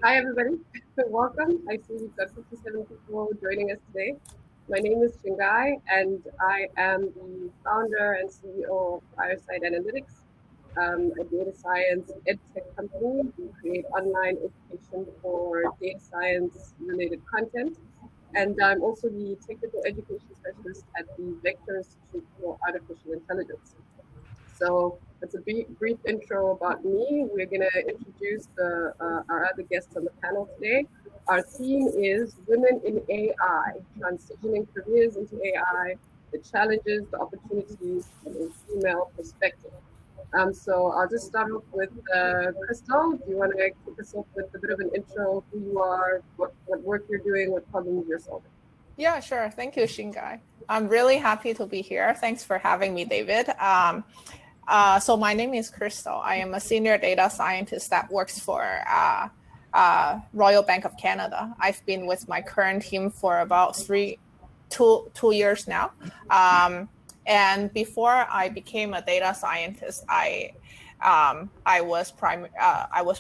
Hi, everybody. Welcome. I see we've got 57 people joining us today. My name is Shingai, and I am the founder and CEO of Fireside Analytics, a data science edtech company. We create online education for data science related content. And I'm also the technical education specialist at the Vector Institute for Artificial Intelligence. So that's a brief intro about me. We're going to introduce our other guests on the panel today. Our theme is Women in AI, transitioning careers into AI, the challenges, the opportunities from a female perspective. So I'll just start off with Christal. Do you want to kick us off with a bit of an intro, who you are, what work you're doing, what problems you're solving? Yeah, sure. Thank you, Shingai. I'm really happy to be here. Thanks for having me, David. So my name is Christal. I am a senior data scientist that works for Royal Bank of Canada. I've been with my current team for about two years now. And before I became a data scientist, I was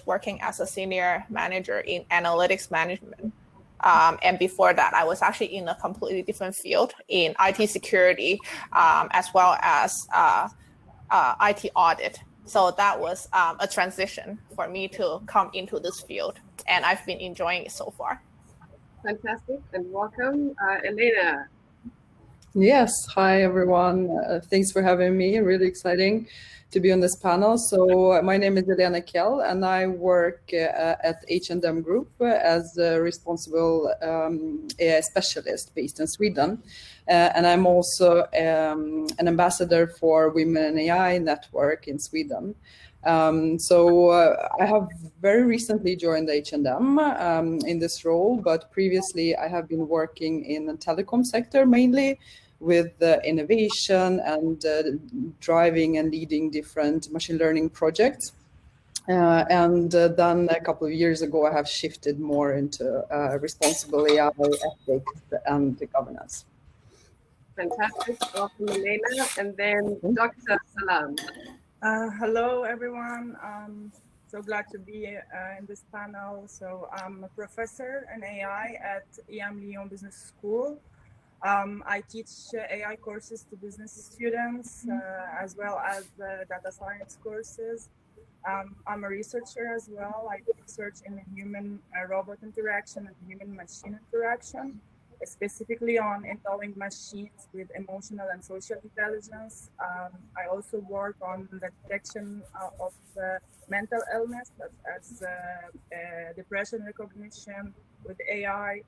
working as a senior manager in analytics management. And before that, I was actually in a completely different field in IT security, as well as IT audit. So that was a transition for me to come into this field, and I've been enjoying it so far. Fantastic, and welcome, Elena. Yes, hi everyone. Thanks for having me. Really exciting to be on this panel. So my name is Elena Kell, and I work at H&M Group as a responsible AI specialist based in Sweden. And I'm also an ambassador for Women in AI Network in Sweden. I have very recently joined H&M in this role, but previously I have been working in the telecom sector mainly with innovation and driving and leading different machine learning projects. Then a couple of years ago, I have shifted more into responsible AI ethics and governance. Fantastic. Welcome, Elena. And then Dr. Salam. Hello, everyone. So glad to be in this panel. So I'm a professor in AI at EMLYON Business School. I teach AI courses to business students as well as data science courses. I'm a researcher as well. I research in human-robot interaction and human-machine interaction, specifically on endowing machines with emotional and social intelligence. I also work on the detection of mental illness, such as depression recognition with AI.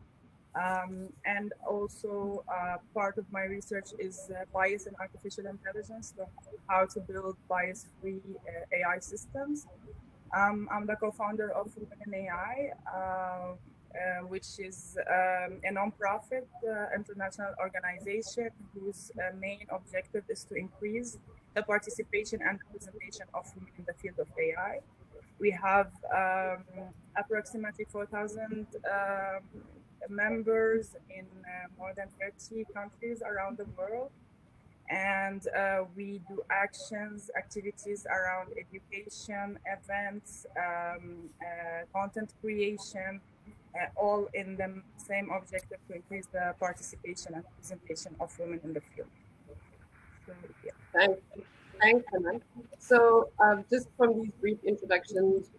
And also part of my research is bias in artificial intelligence, so how to build bias-free AI systems. I'm the co-founder of Women in AI, which is a non-profit international organization whose main objective is to increase the participation and representation of women in the field of AI. We have approximately 4,000 members in more than 30 countries around the world. And we do activities around education, events, content creation, all in the same objective to increase the participation and representation of women in the field. So, yeah. Thanks, Hanan. So just from these brief introductions,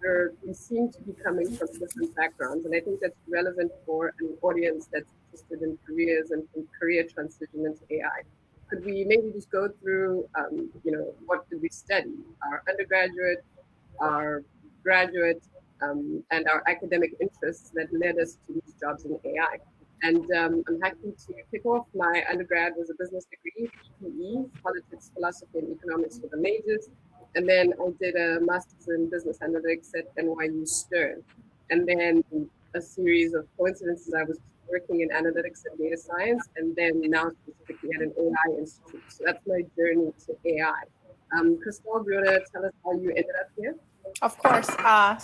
we seem to be coming from different backgrounds, and I think that's relevant for an audience that's interested in careers and career transition into AI. Could we maybe just go through, what did we study? Our undergraduate, our graduate, and our academic interests that led us to these jobs in AI. And I'm happy to kick off. My undergrad was a business degree, PE, politics, philosophy, and economics for the majors. And then I did a master's in business analytics at NYU Stern. And then a series of coincidences, I was working in analytics and data science, and then now specifically at an AI institute. So that's my journey to AI. Christal, do you want to tell us how you ended up here? Of course.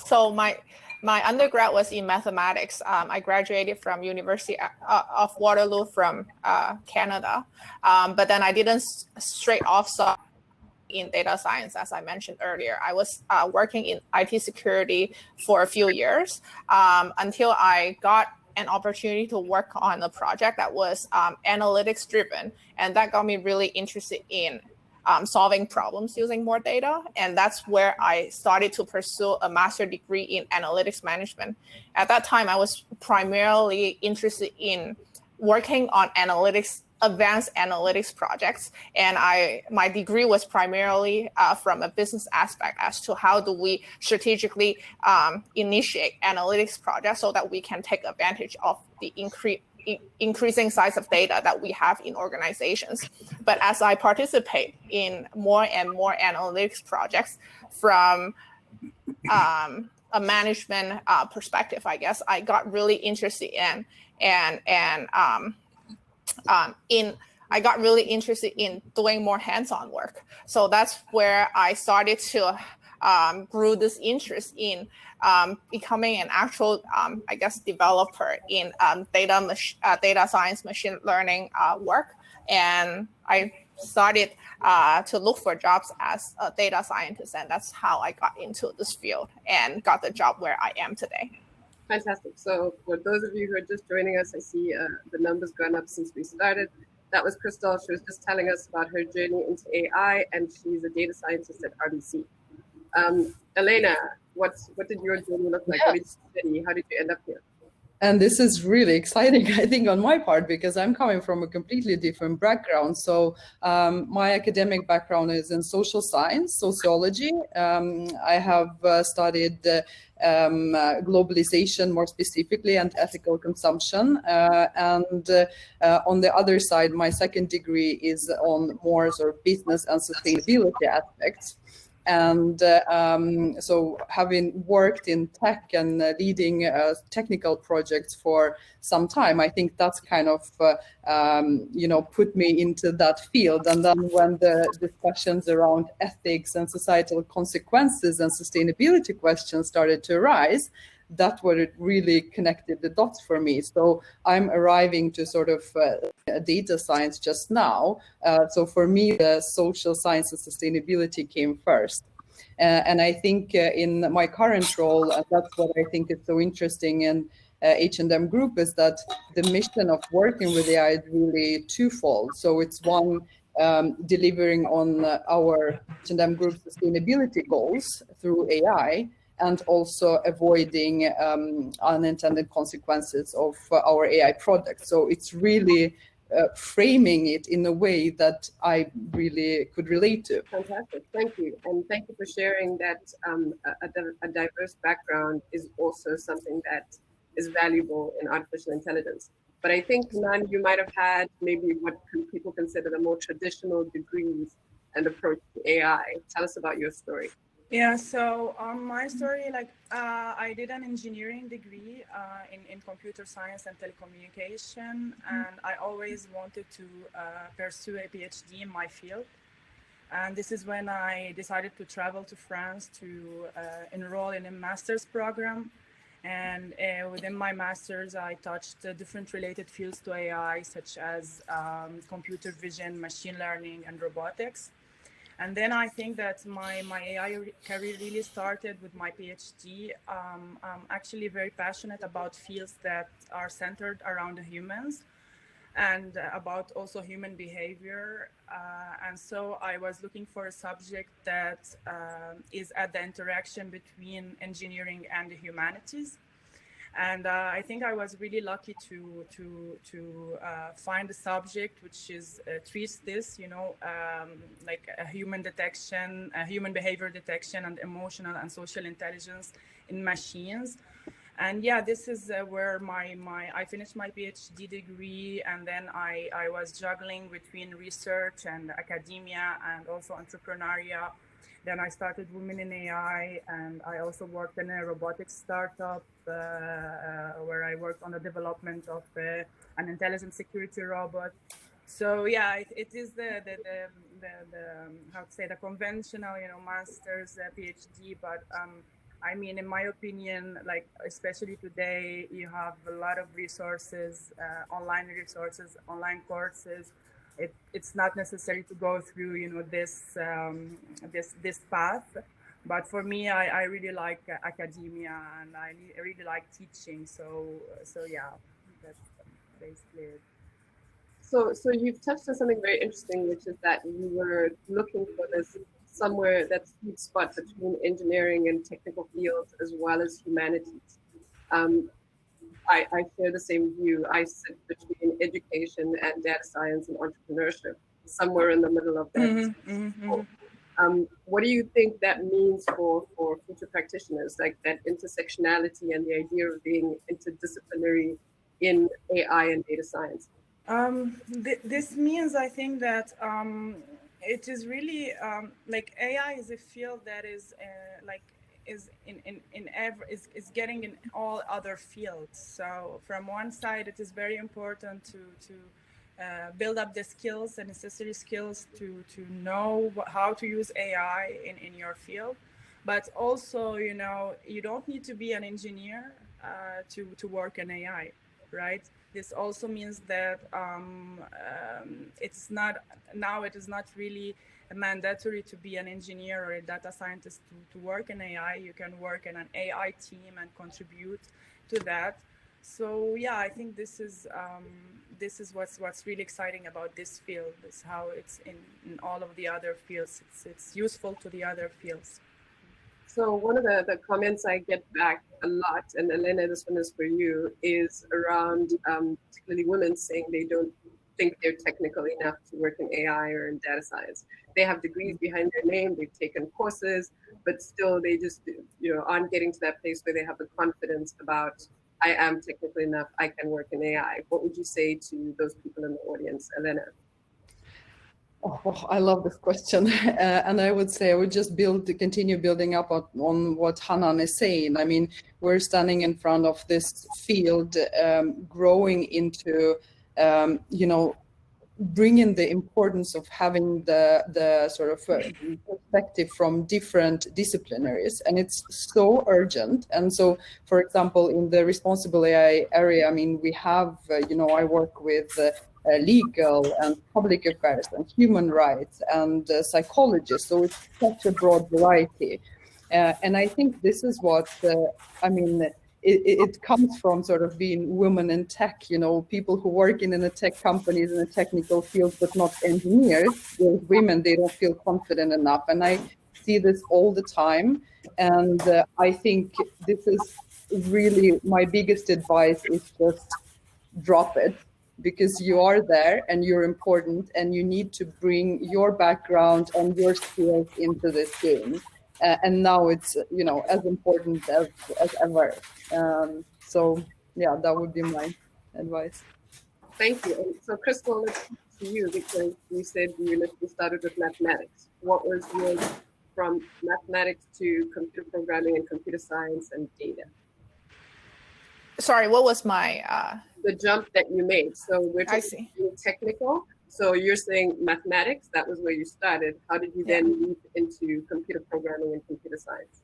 So my undergrad was in mathematics. I graduated from University of Waterloo from Canada, but then I didn't straight off in data science, as I mentioned earlier. I was working in IT security for a few years until I got an opportunity to work on a project that was analytics driven. And that got me really interested in solving problems using more data. And that's where I started to pursue a master's degree in analytics management. At that time, I was primarily interested in working on advanced analytics projects. And my degree was primarily from a business aspect as to how do we strategically initiate analytics projects so that we can take advantage of the increasing size of data that we have in organizations. But as I participate in more and more analytics projects from a management perspective, I guess, I got really interested I got really interested in doing more hands-on work. So that's where I started to grew this interest in becoming an actual, I guess, developer in data science, machine learning work. And I started to look for jobs as a data scientist. And that's how I got into this field and got the job where I am today. Fantastic. So for those of you who are just joining us, I see the numbers gone up since we started. That was Christal. She was just telling us about her journey into AI, and she's a data scientist at RBC. Elena, what did your journey look like? What did you study? How did you end up here? And this is really exciting, I think, on my part, because I'm coming from a completely different background. So my academic background is in social science, sociology. I have studied globalization more specifically and ethical consumption. And on the other side, my second degree is on more sort of business and sustainability aspects. And so having worked in tech and leading technical projects for some time, I think that's kind of, put me into that field. And then when the discussions around ethics and societal consequences and sustainability questions started to arise, that's what it really connected the dots for me. So I'm arriving to sort of data science just now. So for me, the social science and sustainability came first. And I think in my current role, and that's what I think is so interesting in H&M Group, is that the mission of working with AI is really twofold. So it's one, delivering on our H&M Group sustainability goals through AI, and also avoiding unintended consequences of our AI products. So it's really framing it in a way that I really could relate to. Fantastic, thank you. And thank you for sharing that a diverse background is also something that is valuable in artificial intelligence. But I think, Hanan, you might have had maybe what people consider the more traditional degrees and approach to AI. Tell us about your story. Yeah, so my story, I did an engineering degree in computer science and telecommunication, and I always wanted to pursue a PhD in my field. And this is when I decided to travel to France to enroll in a master's program. And within my master's, I touched different related fields to AI, such as computer vision, machine learning, and robotics. And then I think that my AI career really started with my PhD. I'm actually very passionate about fields that are centered around the humans and about also human behavior. And so I was looking for a subject that is at the interaction between engineering and the humanities. And I think I was really lucky to find a subject which is treats this, like a human detection, human behavior detection, and emotional and social intelligence in machines. And yeah, this is where I finished my PhD degree, and then I was juggling between research and academia and also entrepreneurial. Then I started Women in AI, and I also worked in a robotics startup where I worked on the development of an intelligent security robot. So yeah, it is the how to say, the conventional, master's PhD, but I mean, in my opinion, like especially today, you have a lot of resources, online courses, it's not necessary to go through, this path. But for me, I really like academia, and I really like teaching. So yeah, that's basically it. So you've touched on something very interesting, which is that you were looking for this somewhere that sweet spot between engineering and technical fields as well as humanities. I share the same view. I sit between education and data science and entrepreneurship, somewhere in the middle of that. What do you think that means for future practitioners, like that intersectionality and the idea of being interdisciplinary in AI and data science? This means, I think, that it is really like AI is a field that is is getting in all other fields. So from one side, it is very important to build up the skills and necessary skills to know how to use AI in your field. But also, you don't need to be an engineer to work in AI, right? This also means that it is not really mandatory to be an engineer or a data scientist to work in AI. You can work in an AI team and contribute to that. So yeah, I think this is what's really exciting about this field, is how it's in all of the other fields. It's useful to the other fields. So one of the comments I get back a lot, and Elena, this one is for you, is around particularly women saying they don't think they're technical enough to work in AI or in data science. They have degrees behind their name, they've taken courses, but still they just aren't getting to that place where they have the confidence about, I am technical enough, I can work in AI. What would you say to those people in the audience, Elena? Oh, I love this question. And I would say I would just continue building up on what Hanan is saying. I mean, we're standing in front of this field growing into, bringing the importance of having the sort of perspective from different disciplinaries. And it's so urgent. And so, for example, in the responsible AI area, I mean, we have, I work with legal and public affairs and human rights and psychology. So it's such a broad variety. And I think this is what, it comes from sort of being women in tech, people who work in the tech companies in the technical field, but not engineers. Those women, they don't feel confident enough. And I see this all the time. And I think this is really my biggest advice is just drop it, because you are there and you're important and you need to bring your background and your skills into this game. And now it's, as important as ever. So yeah, that would be my advice. Thank you. And so Christal, let's speak to you, because you said you initially started with mathematics. What was yours from mathematics to computer programming and computer science and data? Sorry, what was my... The jump that you made. So we're talking technical. So you're saying mathematics, that was where you started. How did you then move into computer programming and computer science?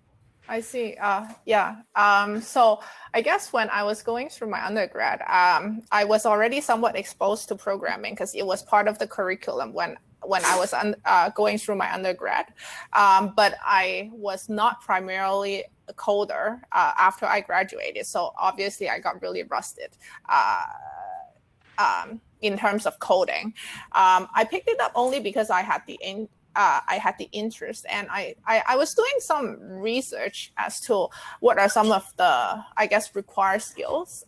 I see. So I guess when I was going through my undergrad, I was already somewhat exposed to programming because it was part of the curriculum when I was going through my undergrad. But I was not primarily a coder after I graduated. So obviously I got really rusted in terms of coding. I picked it up only because I had the interest, and I was doing some research as to what are some of the, I guess, required skills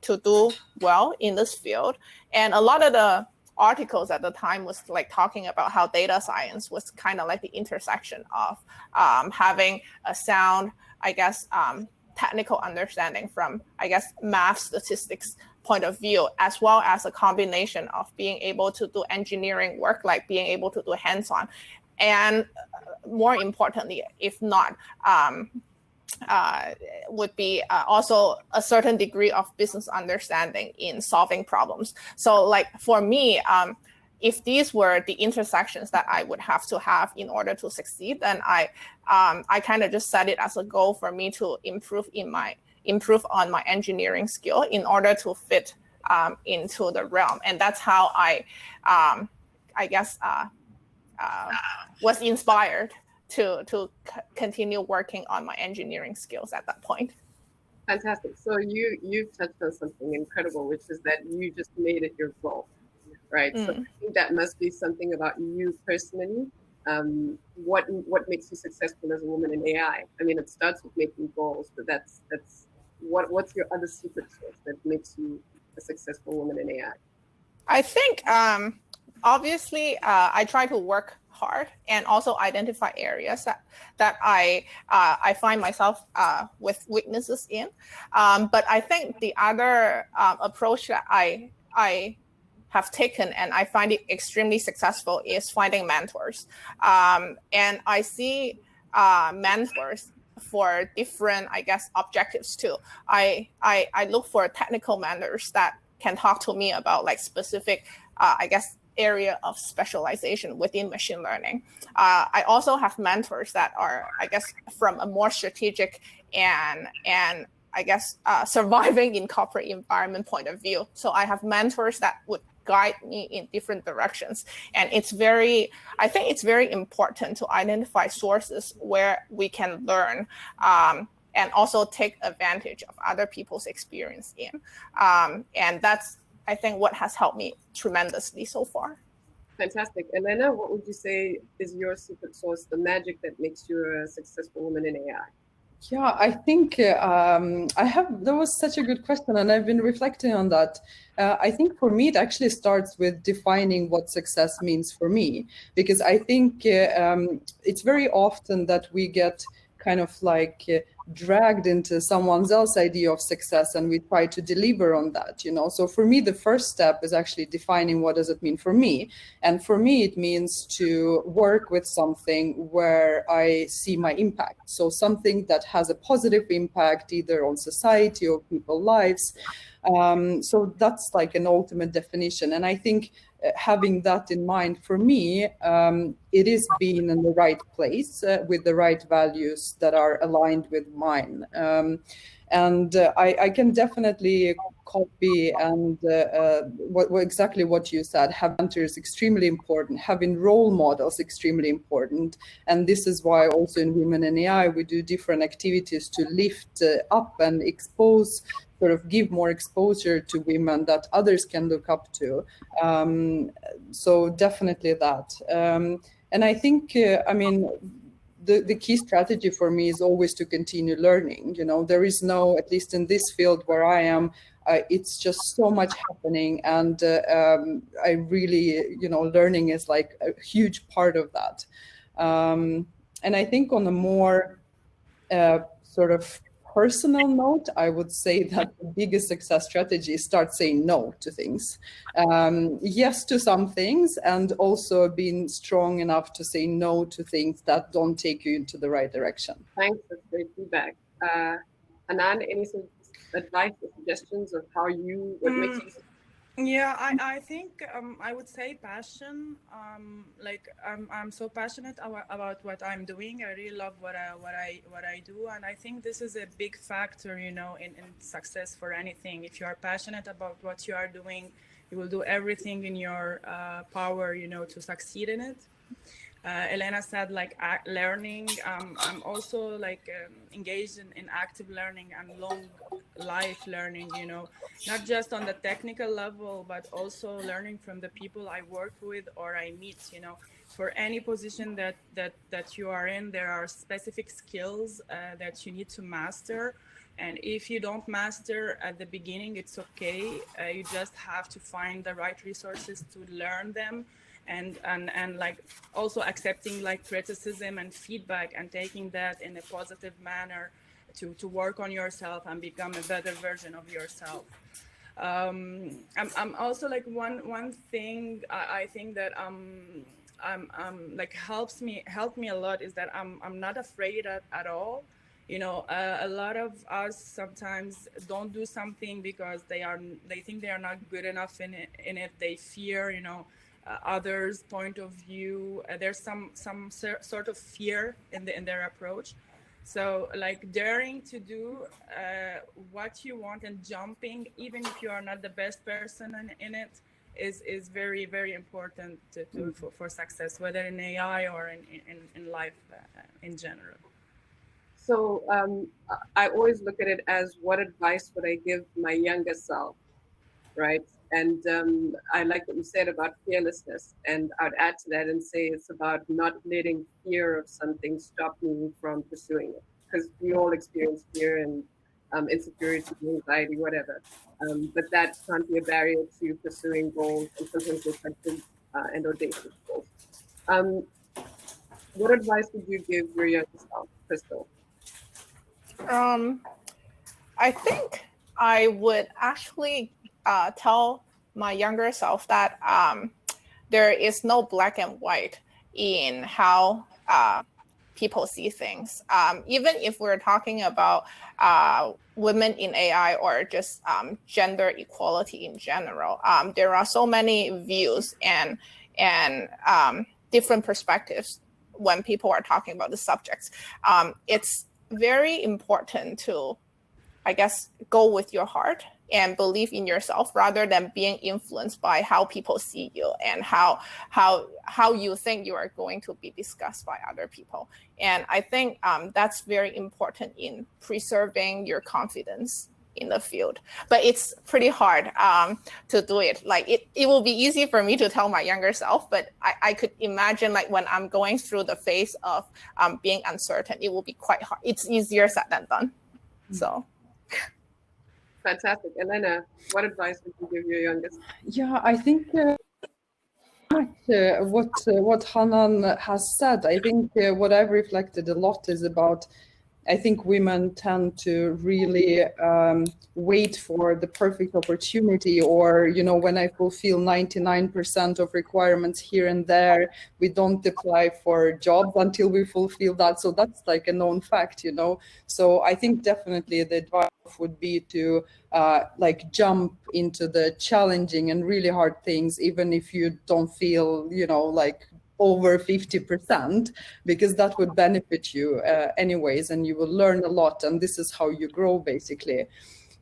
to do well in this field. And a lot of the articles at the time was like talking about how data science was kind of like the intersection of having a sound, I guess, technical understanding from, I guess, math statistics point of view, as well as a combination of being able to do engineering work, like being able to do hands-on, and more importantly, if not, would be also a certain degree of business understanding in solving problems. So like for me, if these were the intersections that I would have to have in order to succeed, then I kind of just set it as a goal for me to improve on my engineering skill in order to fit into the realm. And that's how I guess, was inspired to continue working on my engineering skills at that point. Fantastic. So you've touched on something incredible, which is that you just made it your goal, right? So I think that must be something about you personally. What makes you successful as a woman in AI? I mean, it starts with making goals, but that's what's your other secret sauce that makes you a successful woman in AI? I think obviously I try to work hard and also identify areas that I find myself with weaknesses in. But I think the other approach that I have taken and I find it extremely successful is finding mentors. And I see mentors for different, I guess, objectives too. I look for technical mentors that can talk to me about like specific, I guess, area of specialization within machine learning. I also have mentors that are, I guess, from a more strategic and I guess surviving in corporate environment point of view. So I have mentors that would guide me in different directions. And I think it's very important to identify sources where we can learn and also take advantage of other people's experience in. And that's, I think, what has helped me tremendously so far. Fantastic. Elena, what would you say is your secret sauce, the magic that makes you a successful woman in AI? Yeah, I think that was such a good question, and I've been reflecting on that. I think for me, it actually starts with defining what success means for me, because I think it's very often that we get kind of like dragged into someone else's idea of success and we try to deliver on that, you know. So for me, the first step is actually defining what does it mean for me. And for me, it means to work with something where I see my impact. So something that has a positive impact either on society or people's lives. So that's like an ultimate definition. And I think having that in mind for me, it is being in the right place with the right values that are aligned with mine. And I can definitely copy and exactly what you said. Have mentors extremely important. Having role models extremely important. And this is why also in Women in AI we do different activities to lift up and expose, sort of give more exposure to women that others can look up to. So definitely that. And I think, I mean, the key strategy for me is always to continue learning. You know, there is no, at least in this field where I am, it's just so much happening. And I really, you know, learning is like a huge part of that. And I think on a more sort of personal note, I would say that the biggest success strategy is start saying no to things. Yes to some things, and also being strong enough to say no to things that don't take you into the right direction. Thanks, that's great feedback. Hanan, any advice or suggestions of how what makes you? Yeah, I think I would say passion. Like I'm so passionate about what I'm doing. I really love what I do, and I think this is a big factor, you know, in success for anything. If you are passionate about what you are doing, you will do everything in your power, you know, to succeed in it. Elena said like learning. I'm also like engaged in active learning and long life learning, you know, not just on the technical level, but also learning from the people I work with or I meet, you know. For any position that you are in, there are specific skills that you need to master. And if you don't master at the beginning, it's okay. You just have to find the right resources to learn them. And like also accepting like criticism and feedback and taking that in a positive manner to work on yourself and become a better version of yourself. I'm also like one thing I think that like helped me a lot is that I'm not afraid at all. You know, a lot of us sometimes don't do something because they think they are not good enough in it. They fear, you know, others' point of view. There's some sort of fear in their approach. So like daring to do what you want and jumping, even if you are not the best person in it, is very, very important for success, whether in AI or in life in general. So I always look at it as, what advice would I give my younger self, right? And I like what you said about fearlessness. And I'd add to that and say it's about not letting fear of something stop me from pursuing it. Because we all experience fear and insecurity, anxiety, whatever. But that can't be a barrier to pursuing goals, and sometimes they're quite big and audacious goals. Um, what advice would you give your younger self, Christal? I think I would actually tell my younger self that there is no black and white in how people see things. Even if we're talking about women in AI or just gender equality in general, there are so many views and different perspectives when people are talking about the subjects. It's very important to, I guess, go with your heart and believe in yourself rather than being influenced by how people see you and how you think you are going to be discussed by other people. And I think that's very important in preserving your confidence in the field. But it's pretty hard to do it. Like it will be easy for me to tell my younger self, but I could imagine like when I'm going through the phase of being uncertain, it will be quite hard. It's easier said than done. So. Fantastic. Elena, what advice would you give your youngest? Yeah, I think what Hanan has said, I think what I've reflected a lot is about, I think women tend to really wait for the perfect opportunity, or, you know, when I fulfill 99% of requirements here and there, we don't apply for jobs until we fulfill that. So that's like a known fact, you know. So I think definitely the advice would be to like jump into the challenging and really hard things, even if you don't feel, you know, like over 50%, because that would benefit you anyways, and you will learn a lot, and this is how you grow basically.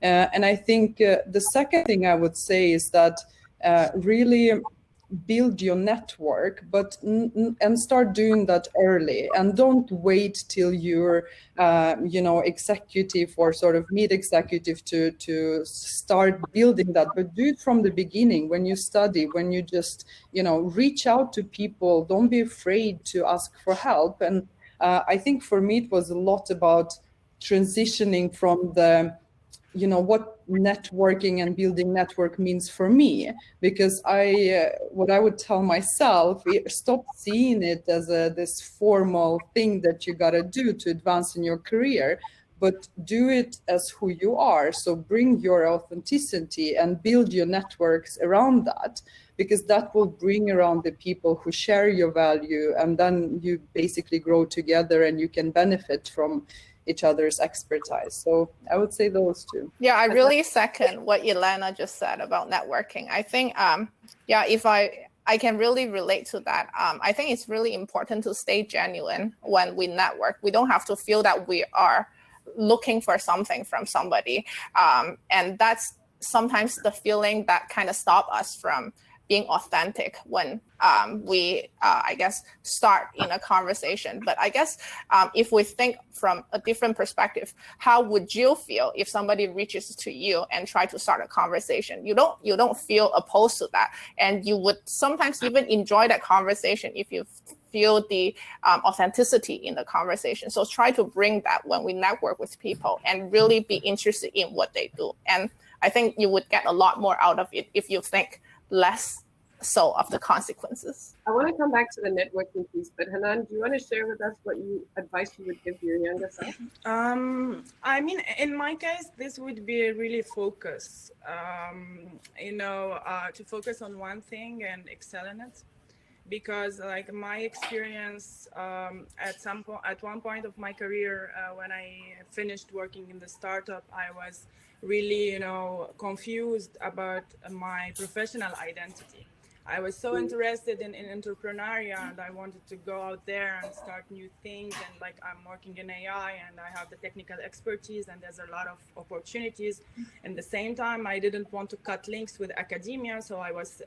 And I think the second thing I would say is that really build your network, but and start doing that early, and don't wait till you're you know, executive or sort of mid-executive to start building that, but do it from the beginning, when you study, when you just, you know, reach out to people. Don't be afraid to ask for help. And I think for me it was a lot about transitioning from the, you know, what networking and building network means for me, because what I would tell myself, stop seeing it as this formal thing that you got to do to advance in your career, but do it as who you are. So bring your authenticity and build your networks around that, because that will bring around the people who share your value, and then you basically grow together and you can benefit from each other's expertise. So I would say those two. Yeah, I really second what Elena just said about networking. I think, yeah, if I can really relate to that. I think it's really important to stay genuine when we network. We don't have to feel that we are looking for something from somebody. And that's sometimes the feeling that kind of stop us from being authentic when we, I guess, start in a conversation. But I guess if we think from a different perspective, how would you feel if somebody reaches to you and try to start a conversation? You don't feel opposed to that, and you would sometimes even enjoy that conversation if you feel the authenticity in the conversation. So try to bring that when we network with people and really be interested in what they do. And I think you would get a lot more out of it if you think less so of the consequences. I want to come back to the networking piece, but Hanan, do you want to share with us what advice you would give your younger self? I mean, in my case, this would be really focus, you know, to focus on one thing and excel in it. Because like my experience at one point of my career, when I finished working in the startup, I was really, you know, confused about my professional identity. I was so interested in entrepreneurship, and I wanted to go out there and start new things. And like, I'm working in AI and I have the technical expertise, and there's a lot of opportunities. At the same time, I didn't want to cut links with academia, so I was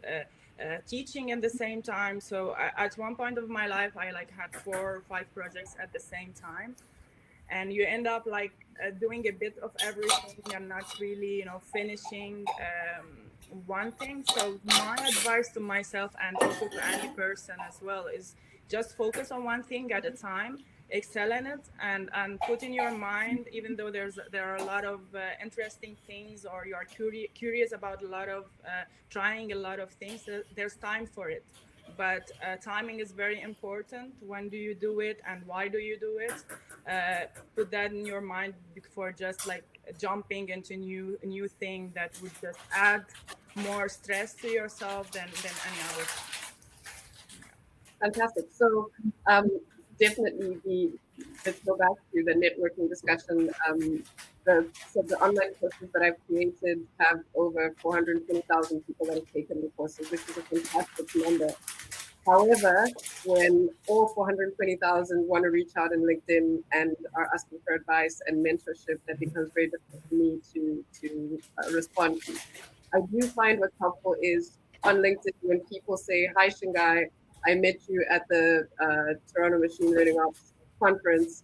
teaching at the same time. So at one point of my life, I like had 4 or 5 projects at the same time, and you end up like doing a bit of everything and not really, you know, finishing one thing. So my advice to myself, and also to any person as well, is just focus on one thing at a time, excel in it, and put in your mind, even though there are a lot of interesting things, or you are curious about a lot of trying a lot of things, there's time for it. But timing is very important. When do you do it, and why do you do it? Put that in your mind before just like jumping into new thing that would just add more stress to yourself than any other thing. Fantastic. So definitely let's go back to the networking discussion. The online courses that I've created have over 420,000 people that have taken the courses, which is a fantastic number. However, when all 420,000 want to reach out in LinkedIn and are asking for advice and mentorship, that becomes very difficult for me to respond to. I do find what's helpful is on LinkedIn when people say, "Hi, Shingai, I met you at the Toronto Machine Learning Ops conference.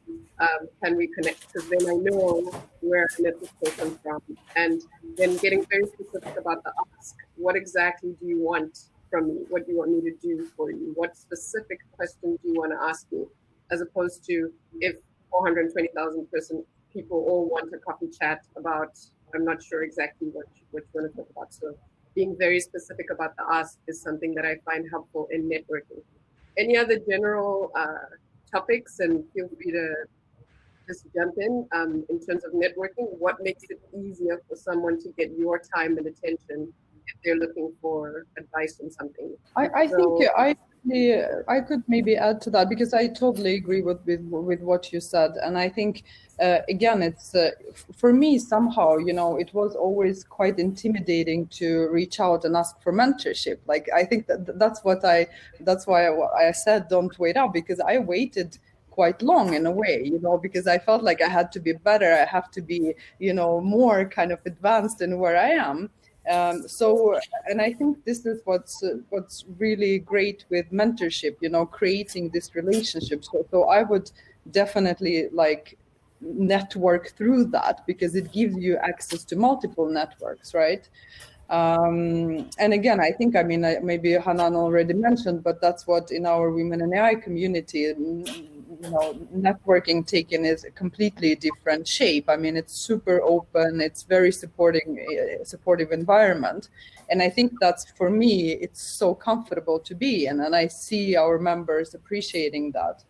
Can we connect?" Because then I know where I met this person from. And then getting very specific about the ask. What exactly do you want from me? What do you want me to do for you? What specific questions do you want to ask me? As opposed to if 420,000 people all want a coffee chat about, I'm not sure exactly what you want to talk about. So being very specific about the ask is something that I find helpful in networking. Any other general topics, and feel free to just jump in terms of networking. What makes it easier for someone to get your time and attention if they're looking for advice on something? I think I could maybe add to that, because I totally agree with what you said. And I think, again, it's for me somehow, you know, it was always quite intimidating to reach out and ask for mentorship. Like, I think that's why I said don't wait up, because I waited quite long in a way, you know, because I felt like I had to be better. I have to be, you know, more kind of advanced in where I am. And I think this is what's really great with mentorship, you know, creating this relationship. So I would definitely like network through that, because it gives you access to multiple networks, right? And again, I think, I mean, maybe Hanan already mentioned, but that's what in our Women in AI community, you know, networking taken is a completely different shape. I mean, it's super open, it's very supportive environment. And I think that's, for me, it's so comfortable to be in, and I see our members appreciating that.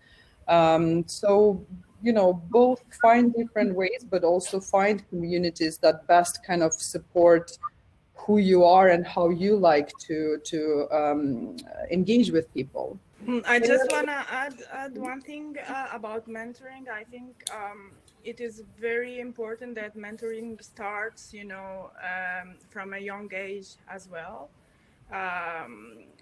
So, you know, both find different ways, but also find communities that best kind of support who you are and how you like to engage with people. I just want to add one thing about mentoring. I think it is very important that mentoring starts, you know, from a young age as well.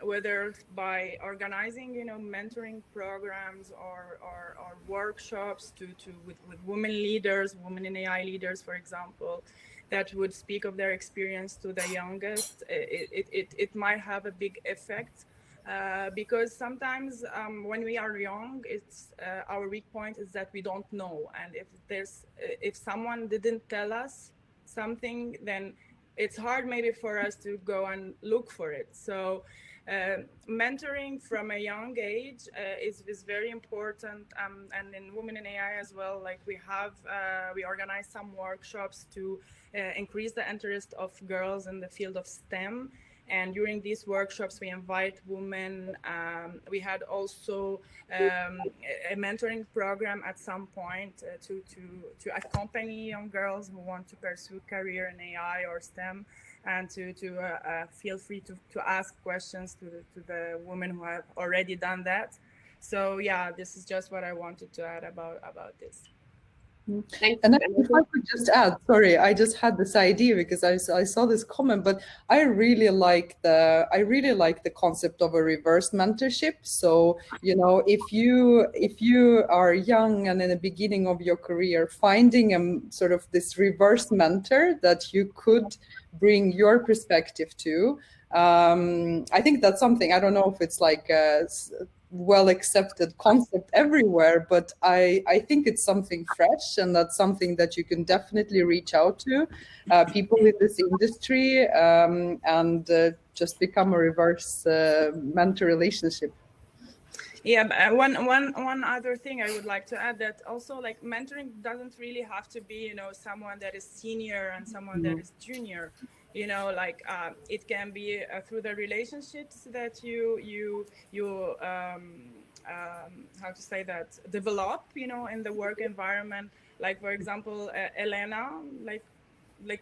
Whether by organizing, you know, mentoring programs or workshops with women leaders, women in AI leaders, for example, that would speak of their experience to the youngest, it might have a big effect. Because sometimes when we are young, it's our weak point is that we don't know, and if someone didn't tell us something, then it's hard maybe for us to go and look for it. So mentoring from a young age is very important, and in Women in AI as well, like we organize some workshops to increase the interest of girls in the field of STEM. And during these workshops, we invite women. We had also a mentoring program at some point to accompany young girls who want to pursue career in AI or STEM, and to feel free to ask questions to the women who have already done that. So yeah, this is just what I wanted to add about this. Thanks. And if I could just add, sorry, I just had this idea because I saw this comment, but I really like the concept of a reverse mentorship. So, you know, if you are young and in the beginning of your career, finding sort of this reverse mentor that you could bring your perspective to, I think that's something, I don't know if it's like a well accepted concept everywhere, but I think it's something fresh, and that's something that you can definitely reach out to people in this industry, and just become a reverse mentor relationship. Yeah, but one other thing I would like to add, that also like mentoring doesn't really have to be, you know, someone that is senior and someone that is junior. You know, like it can be through the relationships that you how to say that, develop, you know, in the work environment. Like for example, Elena, like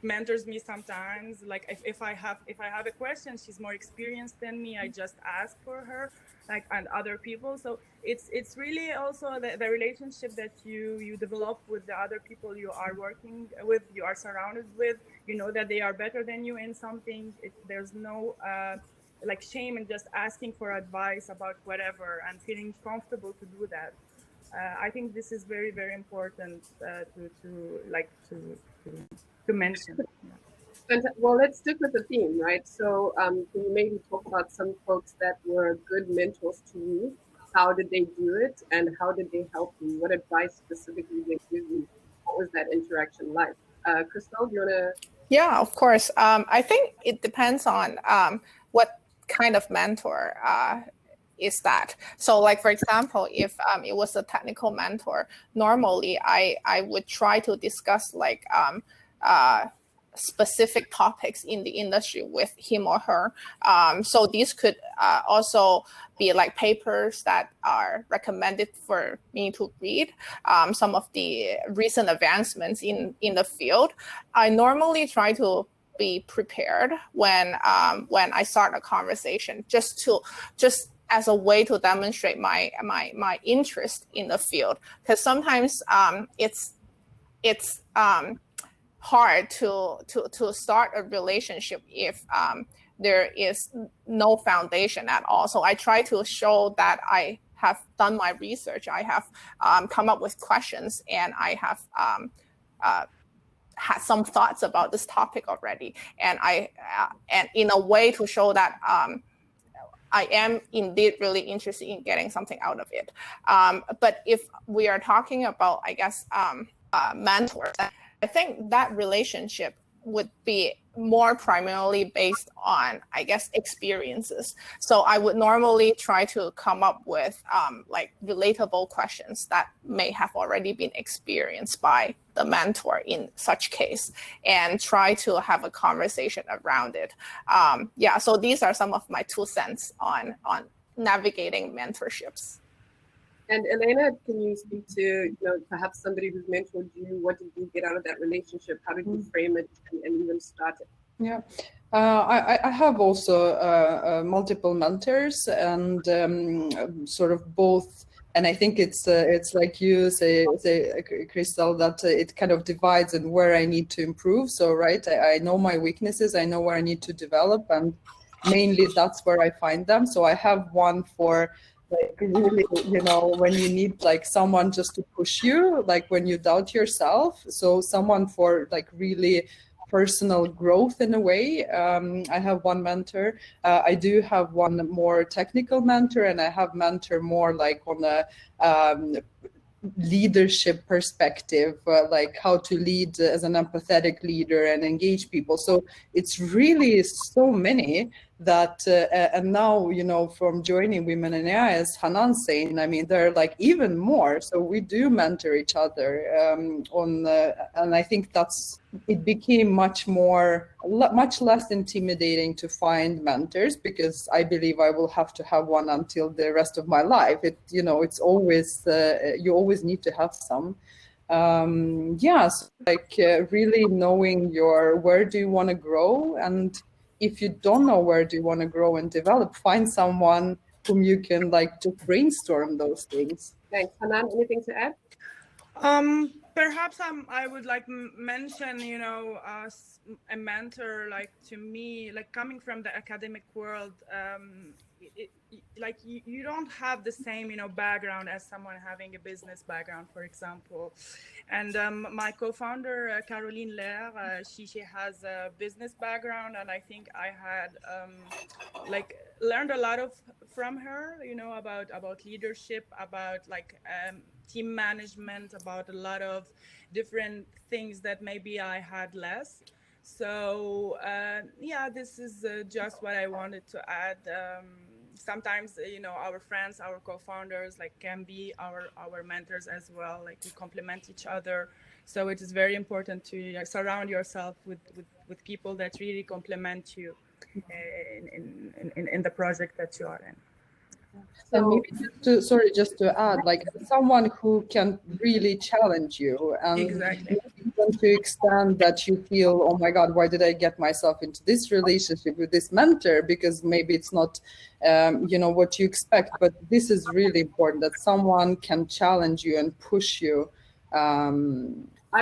mentors me sometimes. Like if I have a question, she's more experienced than me, I just ask for her, like, and other people. So it's really also the relationship that you develop with the other people you are working with, you are surrounded with. You know that they are better than you in something. There's no like shame in just asking for advice about whatever and feeling comfortable to do that. I think this is very, very important to mention. Well, let's stick with the theme, right? So can you maybe talk about some folks that were good mentors to you? How did they do it, and how did they help you? What advice specifically did they give you? What was that interaction like? Christal, do you want to? Yeah, of course. I think it depends on what kind of mentor is that. So like, for example, if it was a technical mentor, normally I would try to discuss like specific topics in the industry with him or her. So these could also be like papers that are recommended for me to read, some of the recent advancements in the field. I normally try to be prepared when I start a conversation, just as a way to demonstrate my interest in the field, because sometimes it's hard to start a relationship if there is no foundation at all. So I try to show that I have done my research, I have come up with questions, and I have had some thoughts about this topic already, and and in a way to show that I am indeed really interested in getting something out of it. But if we are talking about, I guess, mentors, I think that relationship would be more primarily based on, I guess, experiences. So I would normally try to come up with like relatable questions that may have already been experienced by the mentor in such case, and try to have a conversation around it. Yeah, so these are some of my 2 cents on navigating mentorships. And Elena, can you speak to, perhaps somebody who's mentored you? What did you get out of that relationship? How did you frame it and even start it? Yeah, I have also multiple mentors, and sort of both. And I think it's like you say, Christal, that it kind of divides in where I need to improve. So right, I know my weaknesses, I know where I need to develop, and mainly that's where I find them. So I have one for, like, really, when you need like someone just to push you, like when you doubt yourself. So someone for like really personal growth in a way. I have one mentor. I do have one more technical mentor, and I have mentor more like on a leadership perspective, like how to lead as an empathetic leader and engage people. So it's really so many that, and now, from joining Women in AI, as Hanan saying, I mean, there are like even more. So we do mentor each other and I think it became much less intimidating to find mentors, because I believe I will have to have one until the rest of my life. It's always, you always need to have some. Really knowing where do you want to grow, and if you don't know where do you want to grow and develop, find someone whom you can like just brainstorm those things. Thanks. Hanan, anything to add? Perhaps I would like mention, you know, a mentor, like to me, like coming from the academic world, like you don't have the same, you know, background as someone having a business background, for example. And my co-founder, Caroline Lair, she has a business background, and I think I had like learned a lot from her, you know, about leadership, about like team management, about a lot of different things that maybe I had less. So yeah, this is just what I wanted to add. Sometimes, you know, our friends, our co-founders, like can be our mentors as well. Like we complement each other. So it is very important to surround yourself with people that really complement you in the project that you are in. And maybe just to add, like someone who can really challenge you, and Exactly. even to extent that you feel, oh my God, why did I get myself into this relationship with this mentor? Because maybe it's not, you know, what you expect. But this is really important, that someone can challenge you and push you. I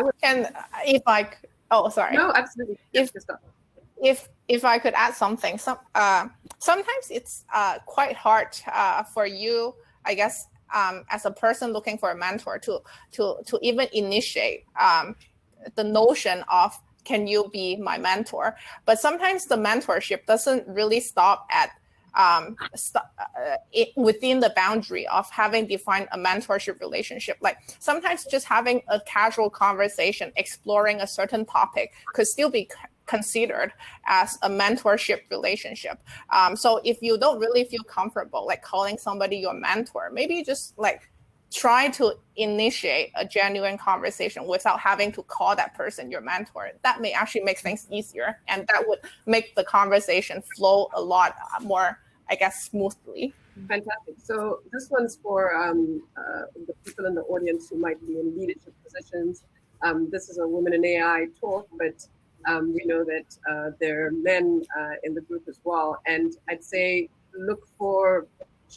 would. And if I, oh, sorry. No, absolutely. If I could add something, sometimes it's quite hard for you, I guess, as a person looking for a mentor to even initiate the notion of, can you be my mentor? But sometimes the mentorship doesn't really stop at within the boundary of having defined a mentorship relationship. Like sometimes just having a casual conversation, exploring a certain topic could still be considered as a mentorship relationship. So if you don't really feel comfortable like calling somebody your mentor, maybe just like try to initiate a genuine conversation without having to call that person your mentor. That may actually make things easier, and that would make the conversation flow a lot more, I guess, smoothly. Fantastic. So this one's for the people in the audience who might be in leadership positions. This is a Women in AI talk, but we know that there are men in the group as well. And I'd say look for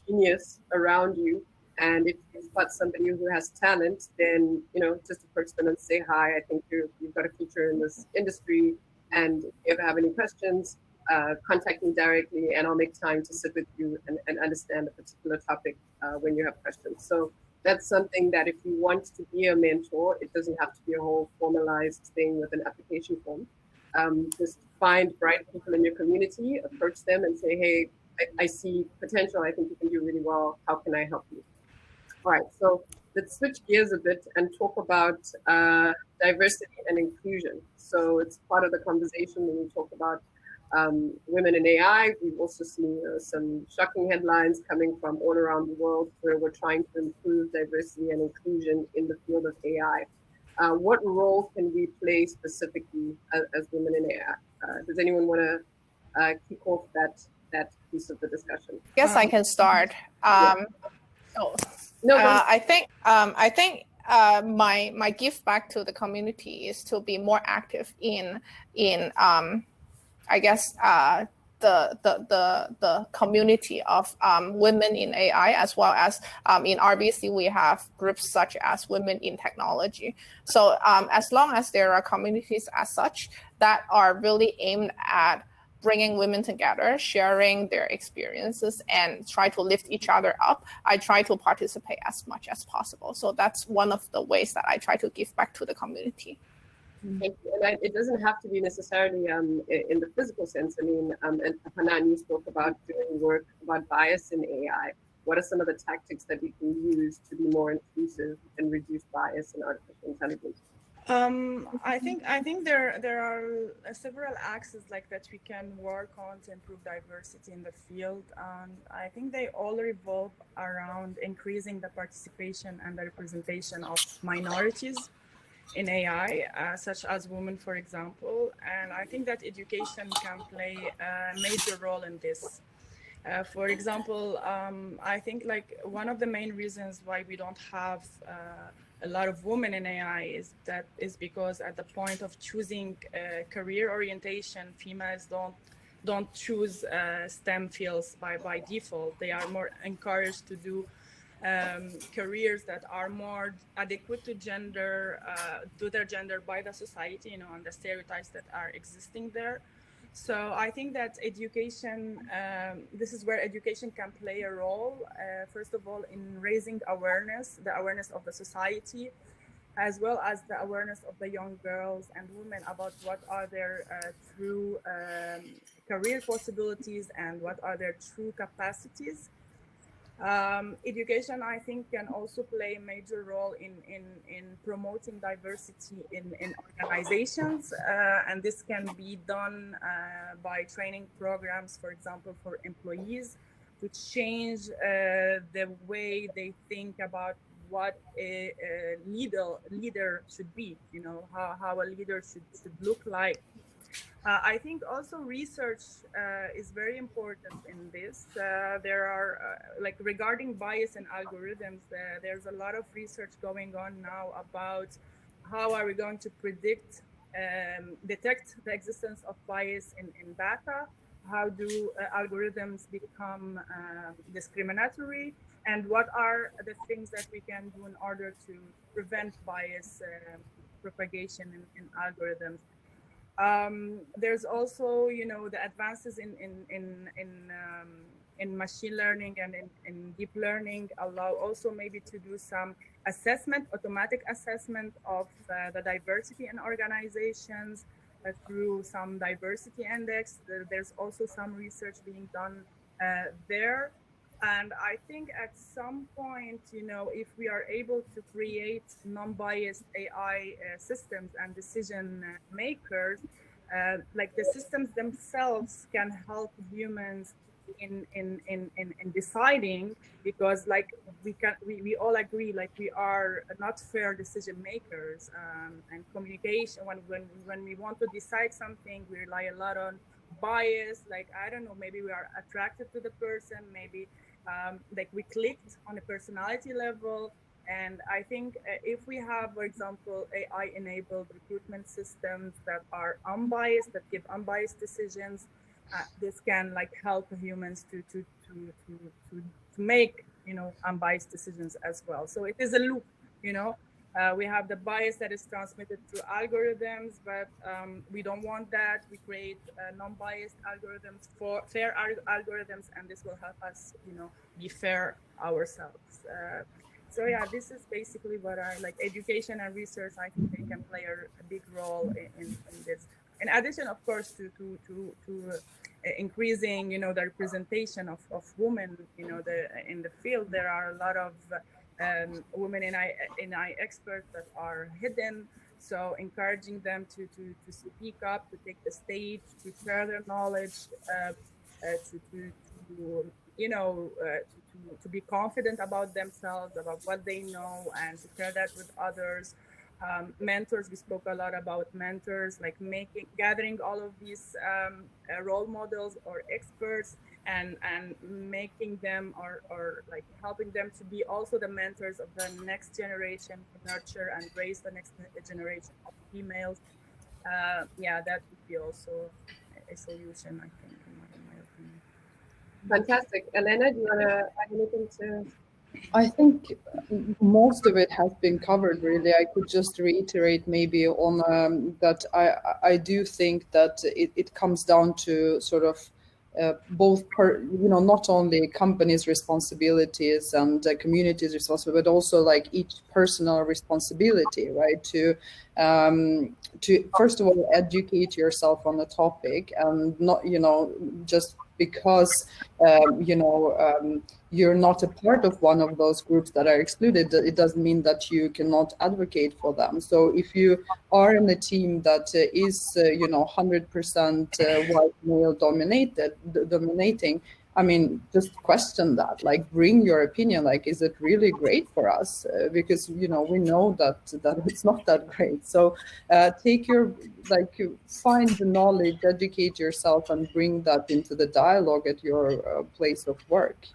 genius around you. And if you've got somebody who has talent, then, you know, just approach them and say, hi, I think you've got a future in this industry. And if you ever have any questions, contact me directly, and I'll make time to sit with you and understand a particular topic when you have questions. So that's something that if you want to be a mentor, it doesn't have to be a whole formalized thing with an application form. Just find bright people in your community, approach them and say, hey, I see potential. I think you can do really well. How can I help you? All right, so let's switch gears a bit and talk about diversity and inclusion. So it's part of the conversation when we talk about women in AI. We've also seen some shocking headlines coming from all around the world where we're trying to improve diversity and inclusion in the field of AI. What role can we play specifically as women in AI? Does anyone want to kick off that piece of the discussion? I guess I can start. I think my gift back to the community is to be more active in I guess the community of women in AI, as well as in RBC we have groups such as Women in Technology. So as long as there are communities as such that are really aimed at bringing women together, sharing their experiences, and try to lift each other up, I try to participate as much as possible. So that's one of the ways that I try to give back to the community. Thank you. And it doesn't have to be necessarily in the physical sense. I mean, and Hanan, you spoke about doing work about bias in AI. What are some of the tactics that we can use to be more inclusive and reduce bias in artificial intelligence? I think there are several axes like that we can work on to improve diversity in the field. And I think they all revolve around increasing the participation and the representation of minorities in AI, such as women, for example. And I think that education can play a major role in this. For example, I think like one of the main reasons why we don't have a lot of women in AI is because at the point of choosing career orientation, females don't choose STEM fields by default. They are more encouraged to do careers that are more adequate to their gender by the society, and the stereotypes that are existing there. So I think that education, this is where education can play a role, first of all, in raising awareness, the awareness of the society, as well as the awareness of the young girls and women about what are their true career possibilities and what are their true capacities. Education, I think, can also play a major role in promoting diversity in organizations, and this can be done by training programs, for example, for employees, to change the way they think about what a leader should be, how a leader should look like. I think also research is very important in this. There are, like regarding bias in algorithms, there's a lot of research going on now about how are we going to detect the existence of bias in data, how do algorithms become discriminatory, and what are the things that we can do in order to prevent bias propagation in algorithms. There's also, the advances in machine learning and in deep learning allow also maybe to do some automatic assessment of the diversity in organizations through some diversity index. There's also some research being done there. And I think at some point, if we are able to create non-biased AI systems and decision makers, like the systems themselves can help humans in deciding, because like we all agree, like we are not fair decision makers, and communication, when we want to decide something, we rely a lot on bias. Like, I don't know, maybe we are attracted to the person, maybe like we clicked on a personality level. And I think if we have, for example, AI-enabled recruitment systems that are unbiased, that give unbiased decisions, this can like help humans to make unbiased decisions as well. So it is a loop. We have the bias that is transmitted through algorithms, but we don't want that. We create non-biased algorithms, for fair algorithms, and this will help us, be fair ourselves. So yeah, this is basically what I like. Education and research, I think they can play a big role in this. In addition, of course, to increasing, the representation of women, in the field. There are a lot of women in AI experts that are hidden. So encouraging them to speak up, to take the stage, to share their knowledge, to be confident about themselves, about what they know, and to share that with others. Mentors, we spoke a lot about mentors, like gathering all of these role models or experts, and making them or like helping them to be also the mentors of the next generation, to nurture and raise the next generation of females. Yeah, that would be also a solution, I think, in my opinion. Fantastic. Elena, do you want to add anything to? I think most of it has been covered, really. I could just reiterate maybe on that I do think that it comes down to sort of both, not only companies' responsibilities and communities' responsibility, but also like each personal responsibility, right? To first of all educate yourself on the topic, and not, just because you're not a part of one of those groups that are excluded, it doesn't mean that you cannot advocate for them. So if you are in a team that is 100% white male dominating, I mean, just question that, like bring your opinion, like, is it really great for us? Because, we know that it's not that great. So find the knowledge, educate yourself, and bring that into the dialogue at your place of work.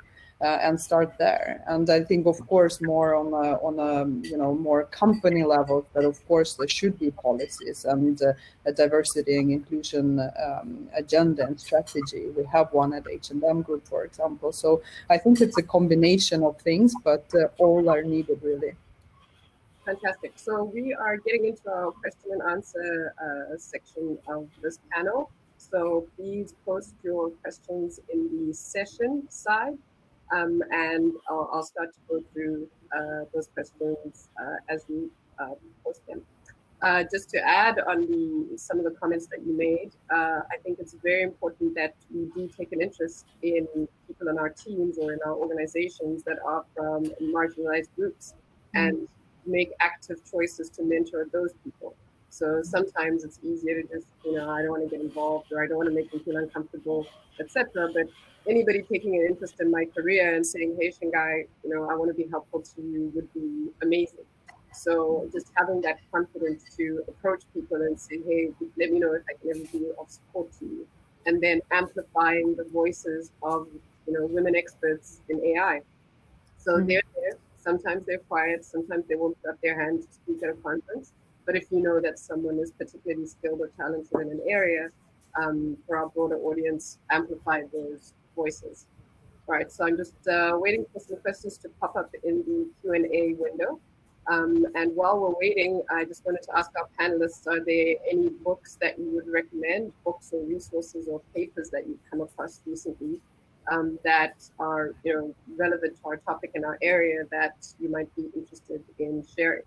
and start there. And I think, of course, more on a more company level, that of course there should be policies and a diversity and inclusion agenda and strategy. We have one at H&M Group, for example. So I think it's a combination of things, but all are needed, really. Fantastic. So we are getting into our question and answer section of this panel. So please post your questions in the session side, and I'll start to go through those questions as we post them. Just to add on some of the comments that you made, I think it's very important that we do take an interest in people in our teams or in our organizations that are from marginalized groups, and make active choices to mentor those people. So sometimes it's easier to just, I don't want to get involved, or I don't want to make them feel uncomfortable, etc. But anybody taking an interest in my career and saying, hey, Shingai, I want to be helpful to you would be amazing. So just having that confidence to approach people and say, hey, let me know if I can ever be of support to you. And then amplifying the voices of, women experts in AI. So they're there. Sometimes they're quiet. Sometimes they won't put up their hand to speak at a conference. But if you know that someone is particularly skilled or talented in an area, for our broader audience, amplify those voices. All right, so I'm just waiting for some questions to pop up in the Q&A window. And while we're waiting, I just wanted to ask our panelists, are there any books that you would recommend, books or resources or papers that you've come across recently that are relevant to our topic in our area that you might be interested in sharing?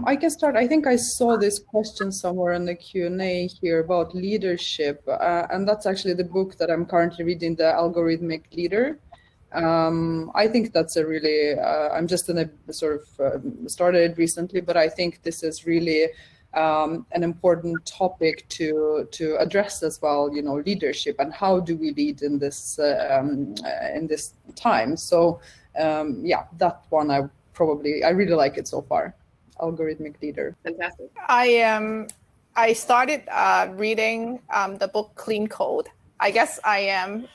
I can start. I think I saw this question somewhere in the Q&A here about leadership, and that's actually the book that I'm currently reading, The Algorithmic Leader. I think that's a really, I'm just in a sort of started recently, but I think this is really an important topic to address as well, leadership, and how do we lead in this time. So yeah, that one I really like it so far. Algorithmic Leader. Fantastic. I started reading the book Clean Code. I guess I am,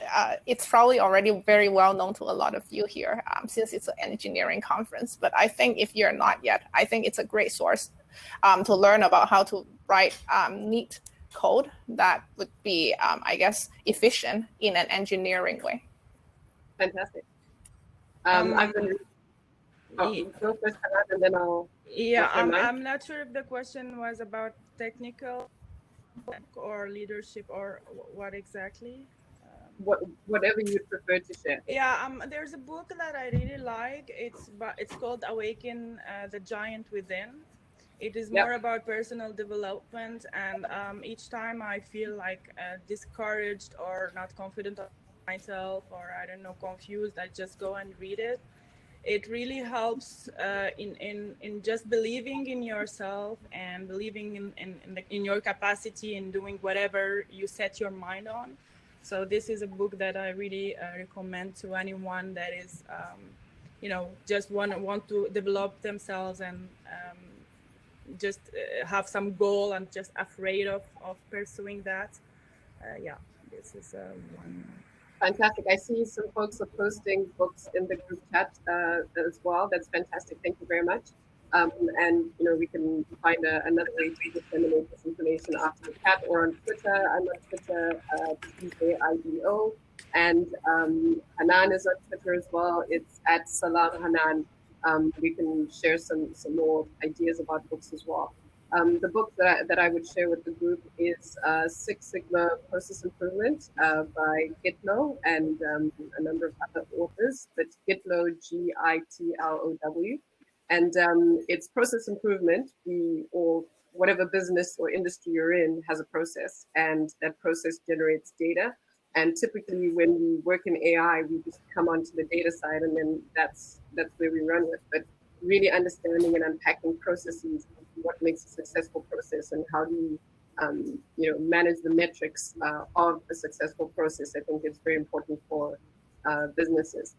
it's probably already very well known to a lot of you here since it's an engineering conference. But I think if you're not yet, I think it's a great source to learn about how to write neat code that would be, I guess, efficient in an engineering way. Fantastic. I'm going to go first, Hanan, and then I'll... Yeah, I'm not sure if the question was about technical or leadership or what exactly. Whatever you'd prefer to share. Yeah, there's a book that I really like. It's called Awaken the Giant Within. It is more about personal development, and each time I feel like discouraged or not confident of myself, or I don't know, confused, I just go and read it. It really helps in just believing in yourself and believing in your capacity in doing whatever you set your mind on. So this is a book that I really recommend to anyone that is, just want to develop themselves and just have some goal and just afraid of pursuing that. Yeah, this is one. Fantastic. I see some folks are posting books in the group chat as well. That's fantastic. Thank you very much. And we can find another way to disseminate this information after the chat or on Twitter. I'm on Twitter, Tuesday IDO, and Hanan is on Twitter as well. It's at Salam Hanan. We can share some more ideas about books as well. The book that I would share with the group is Six Sigma Process Improvement by Gitlow and a number of other authors. That's Gitlow, Gitlow. And it's process improvement, or whatever business or industry you're in has a process, and that process generates data. And typically when we work in AI, we just come onto the data side, and then that's where we run with. But really understanding and unpacking processes, what makes a successful process, and how do you manage the metrics of a successful process, I think it's very important for businesses.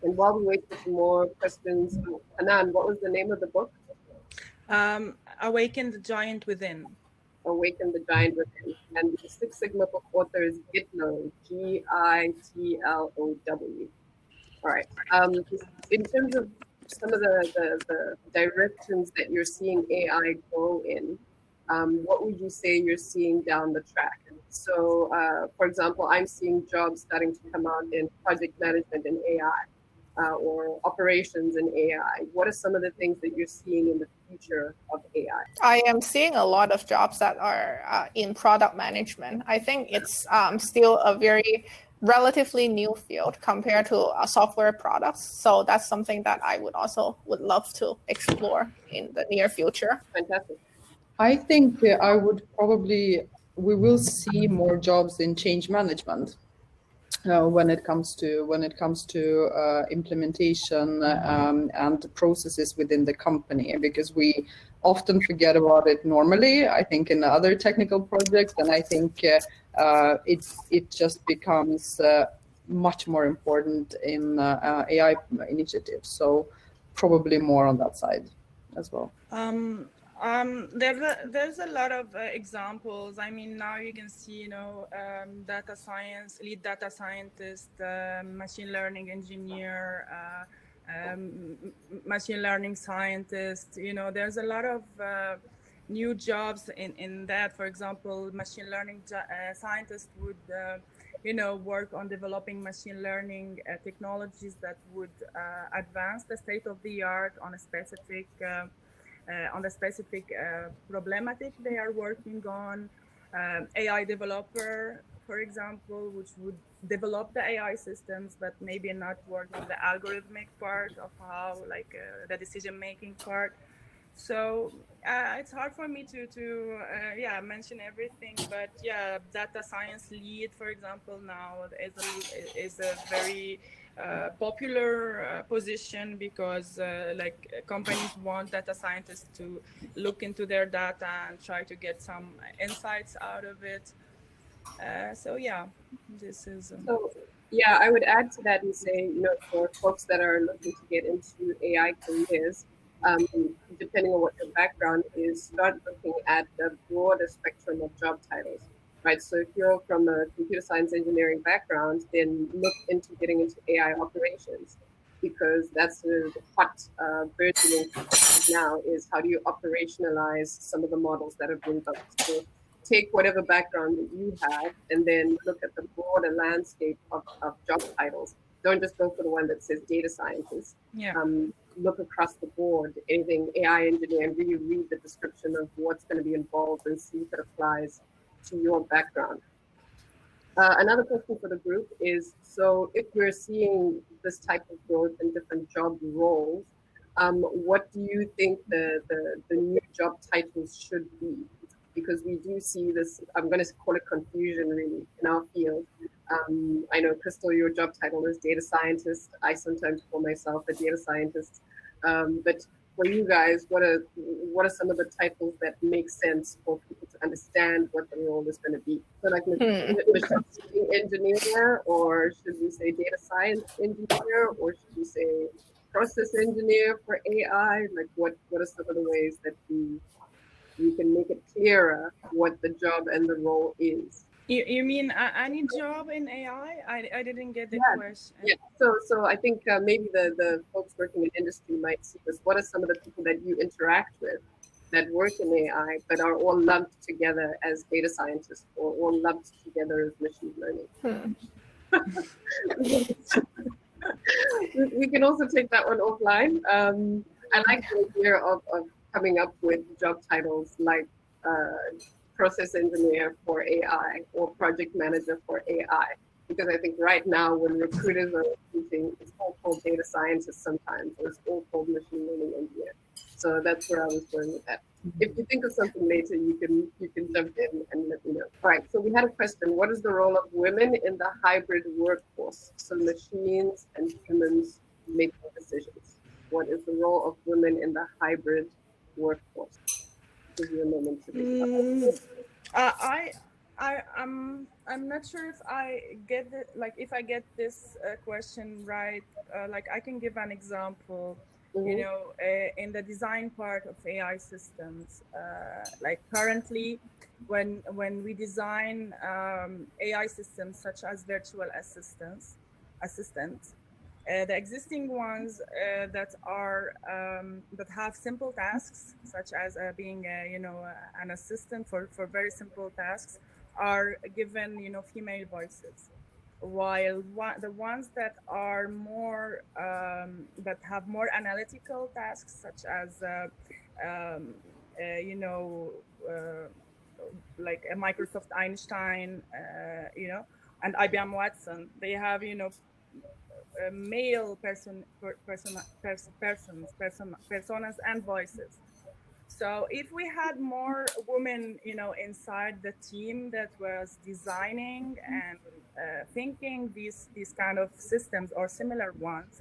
And while we wait for some more questions, Hanan, what was the name of the book? Awaken the Giant Within. Awaken the Giant Within. And the Six Sigma book author is Gitlow, Gitlow. All right. In terms of some of the directions that you're seeing AI go in, what would you say you're seeing down the track? So, for example, I'm seeing jobs starting to come out in project management in AI, or operations in AI. What are some of the things that you're seeing in the future of AI? I am seeing a lot of jobs that are in product management. I think it's still a very relatively new field compared to software products. So that's something that I would love to explore in the near future. Fantastic. I think we will see more jobs in change management. When it comes to implementation and the processes within the company, because we often forget about it normally, I think, in other technical projects, and I think it just becomes much more important in AI initiatives. So probably more on that side as well. There's a lot of examples. I mean, now you can see, data science, lead data scientist, machine learning engineer, machine learning scientist. There's a lot of new jobs in that. For example, machine learning scientists would, work on developing machine learning technologies that would advance the state of the art on a specific problematic they are working on. AI developer, for example, which would develop the AI systems, but maybe not work on the algorithmic part of how, the decision-making part. So it's hard for me to mention everything, but data science lead, for example, now is a very popular position, because companies want data scientists to look into their data and try to get some insights out of it. This is. So, yeah, I would add to that and say, for folks that are looking to get into AI careers, depending on what your background is, start looking at the broader spectrum of job titles, right? So if you're from a computer science engineering background, then look into getting into AI operations, because that's the hot burgeoning now, is how do you operationalize some of the models that have been built. So take whatever background that you have and then look at the broader landscape of job titles. Don't just go for the one that says data scientist. Look across the board, anything AI engineer, and really read the description of what's going to be involved and see if it applies to your background. Another question for the group is, so if we're seeing this type of growth in different job roles, what do you think the new job titles should be? Because we do see this, I'm going to call it confusion really in our field. I know, Christal, your job title is data scientist. I sometimes call myself a data scientist. But for you guys, what are some of the titles that make sense for people to understand what the role is going to be? So like machine engineer, or should we say data science engineer, or should we say process engineer for AI? Like what are some of the ways that you can make it clearer what the job and the role is? You mean any job in AI? I didn't get the question. Yeah. So I think maybe the folks working in industry might see this. What are some of the people that you interact with that work in AI but are all lumped together as data scientists, or all lumped together as machine learning? We can also take that one offline. I like the idea of coming up with job titles like process engineer for AI or project manager for AI, because I think right now when recruiters are recruiting, it's all called data scientists sometimes, or it's all called machine learning engineer. So that's where I was going with that. If you think of something later, you can jump in and let me know. All right, so we had a question. What is the role of women in the hybrid workforce? So machines and humans making decisions. What is the role of women in the hybrid workforce? Give you a moment to I'm not sure if I get it, if I get this question right. I can give an example. In the design part of AI systems, currently, when we design AI systems such as virtual assistants, The existing ones that are that have simple tasks, such as being an assistant for very simple tasks, are given female voices, while the ones that are more that have more analytical tasks, such as um, like a Microsoft Einstein, and IBM Watson, they have male personas and voices. So if we had more women, inside the team that was designing and thinking these kind of systems or similar ones,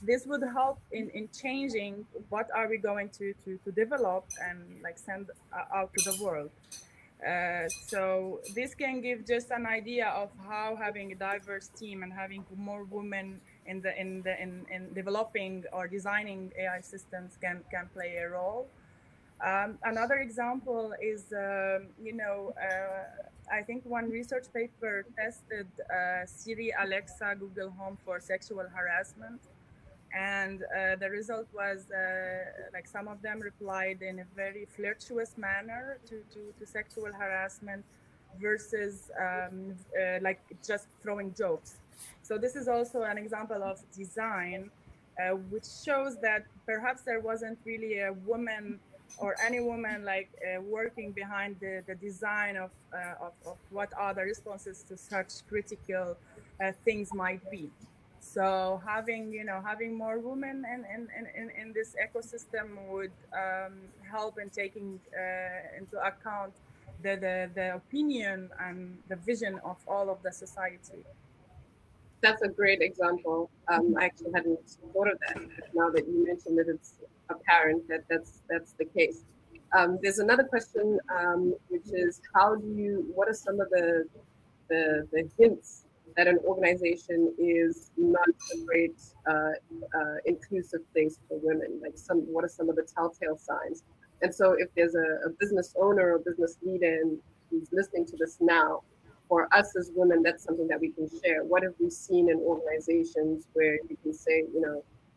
this would help in changing what are we going to develop and like send out to the world. So this can give just an idea of how having a diverse team and having more women in developing or designing AI systems can play a role. Another example is, I think one research paper tested Siri, Alexa, Google Home for sexual harassment. And the result was like some of them replied in a very flirtatious manner to sexual harassment versus like just throwing jokes. So this is also an example of design, which shows that perhaps there wasn't really a woman or any woman like working behind the design of what are the responses to such critical things might be. So having more women in this ecosystem would help in taking into account the opinion and the vision of all of the society. That's a great example. I actually hadn't thought of that. Now that you mentioned it, it's apparent that that's the case. There's another question, which is what are some of the hints that an organization is not a great inclusive place for women? Like what are some of the telltale signs? And so if there's a business owner or business leader who's listening to this now, for us as women, that's something that we can share. What have we seen in organizations where you can say,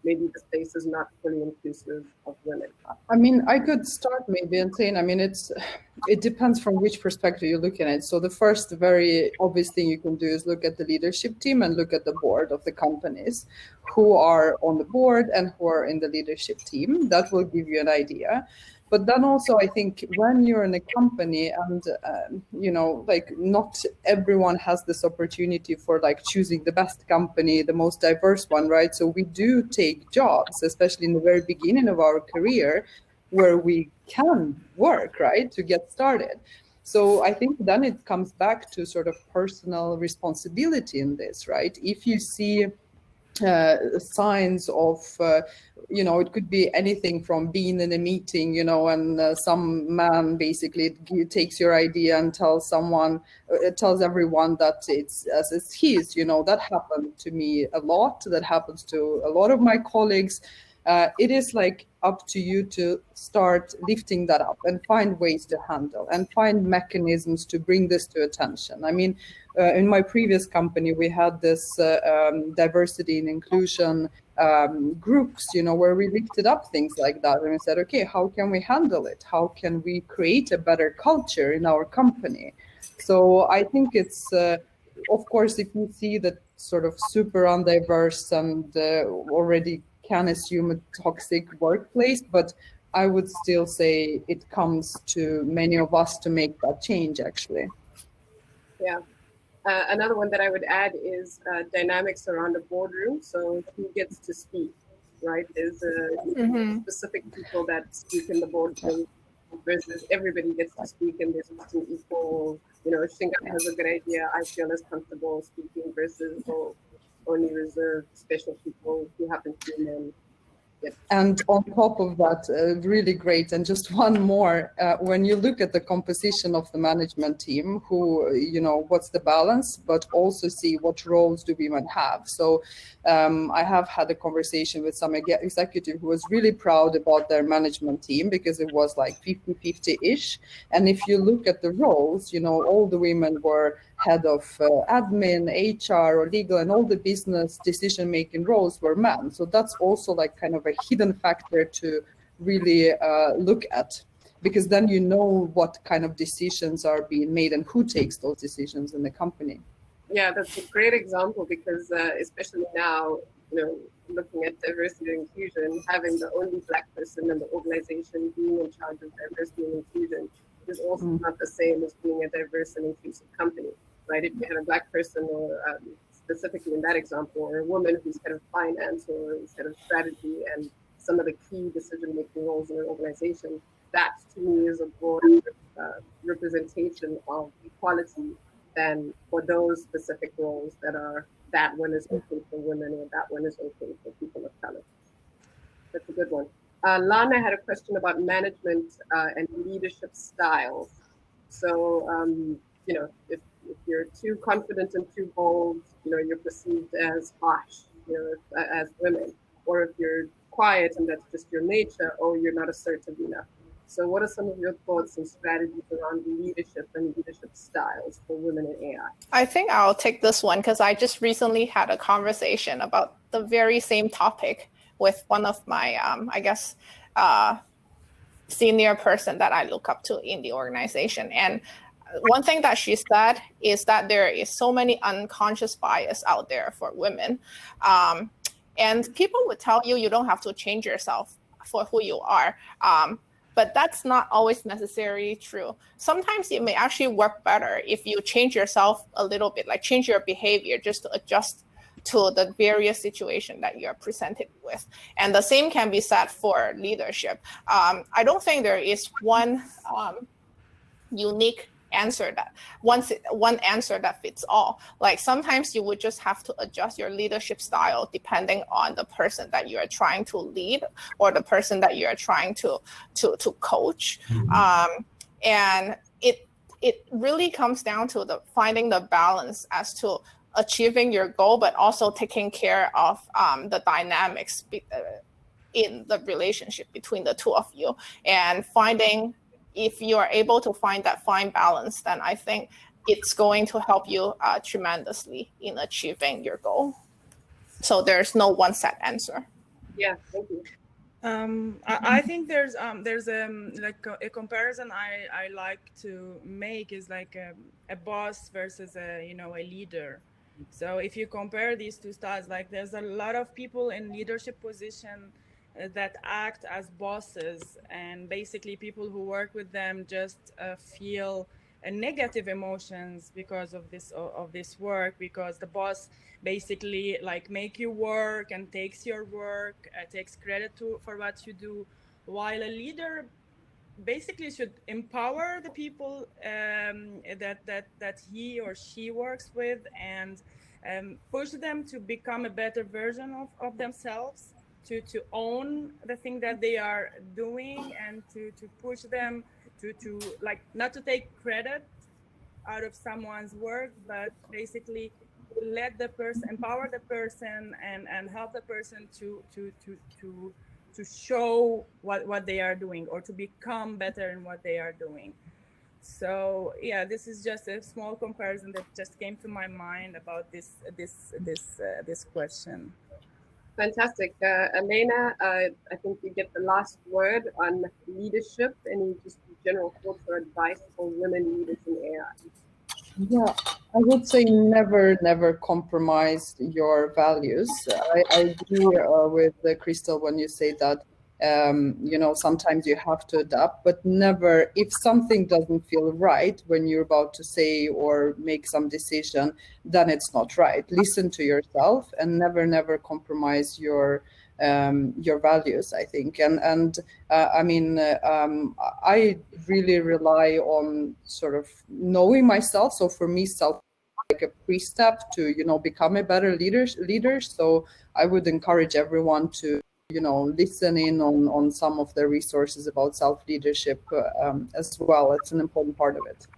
maybe the space is not fully inclusive of women? I mean, I could start maybe and saying, I mean, it depends from which perspective you look at it. So the first very obvious thing you can do is look at the leadership team and look at the board of the companies who are on the board and who are in the leadership team. That will give you an idea. But then also, I think when you're in a company and, like not everyone has this opportunity for like choosing the best company, the most diverse one, right? So we do take jobs, especially in the very beginning of our career, where we can work, right, to get started. So I think then it comes back to sort of personal responsibility in this, right? If you see signs of, it could be anything from being in a meeting, and some man basically takes your idea and tells everyone that it's as it's his. That happened to me a lot. That happens to a lot of my colleagues. It is like up to you to start lifting that up and find ways to handle and find mechanisms to bring this to attention. I mean, in my previous company, we had this diversity and inclusion groups, where we lifted up things like that. And we said, okay, how can we handle it? How can we create a better culture in our company? So I think it's, of course, if you see that sort of super undiverse and already can assume a toxic workplace, but I would still say it comes to many of us to make that change, actually. Yeah. Another one that I would add is dynamics around the boardroom. So who gets to speak, right? There's specific people that speak in the boardroom versus everybody gets to speak and there's an equal, Shingai has a good idea. I feel as comfortable speaking versus only reserved special people who happen to be men. Yes. And on top of that, really great. And just one more, when you look at the composition of the management team, what's the balance, but also see what roles do women have. So I have had a conversation with some executive who was really proud about their management team because it was like 50-50-ish. And if you look at the roles, all the women were head of admin, HR, or legal, and all the business decision-making roles were men. So that's also like kind of a hidden factor to really look at, because then you know what kind of decisions are being made and who takes those decisions in the company. Yeah, that's a great example because especially now, looking at diversity and inclusion, having the only Black person in the organization being in charge of diversity and inclusion is also not the same as being a diverse and inclusive company, right? If you had a Black person, or specifically in that example, or a woman who's head of finance or head of strategy and some of the key decision-making roles in an organization, that to me is a broader representation of equality than for those specific roles that one is okay for women or that one is okay for people of color. That's a good one. Lana had a question about management and leadership styles. So, if you're too confident and too bold, you're perceived as harsh, as women. Or if you're quiet and that's just your nature, oh, you're not assertive enough. So what are some of your thoughts and strategies around leadership and leadership styles for women in AI? I think I'll take this one because I just recently had a conversation about the very same topic with one of my, senior person that I look up to in the organization. And one thing that she said is that there is so many unconscious bias out there for women. And people would tell you don't have to change yourself for who you are. But that's not always necessarily true. Sometimes it may actually work better if you change yourself a little bit, like change your behavior just to adjust to the various situation that you're presented with. And the same can be said for leadership. I don't think there is one unique answer that one answer that fits all. Like sometimes you would just have to adjust your leadership style depending on the person that you are trying to lead or the person that you are trying to coach. And it really comes down to finding the balance as to achieving your goal, but also taking care of the dynamics in the relationship between the two of you, and finding, if you are able to find that fine balance, then I think it's going to help you tremendously in achieving your goal. So there's no one set answer. Yeah, thank you. I think there's like a comparison I like to make is like a boss versus a leader. So if you compare these two styles, like there's a lot of people in leadership position that act as bosses, and basically people who work with them just feel negative emotions because of this work, because the boss basically like make you work and takes your work, takes credit for what you do, while a leader basically should empower the people that he or she works with, and push them to become a better version of themselves, to own the thing that they are doing, and to push them to like not to take credit out of someone's work, but basically let the person, empower the person, and help the person to show what they are doing, or to become better in what they are doing. So yeah, this is just a small comparison that just came to my mind about this question. Fantastic. Elena, I think you get the last word on leadership. Any just general thoughts or advice for women leaders in AI? Yeah, I would say never compromise your values. I agree with Christal when you say that, sometimes you have to adapt, but never, if something doesn't feel right when you're about to say or make some decision, then it's not right. Listen to yourself and never compromise your values, I think. And I really rely on sort of knowing myself. So for me, self like a pre-step to, become a better leader. So I would encourage everyone to, listen in on some of the resources about self-leadership as well. It's an important part of it.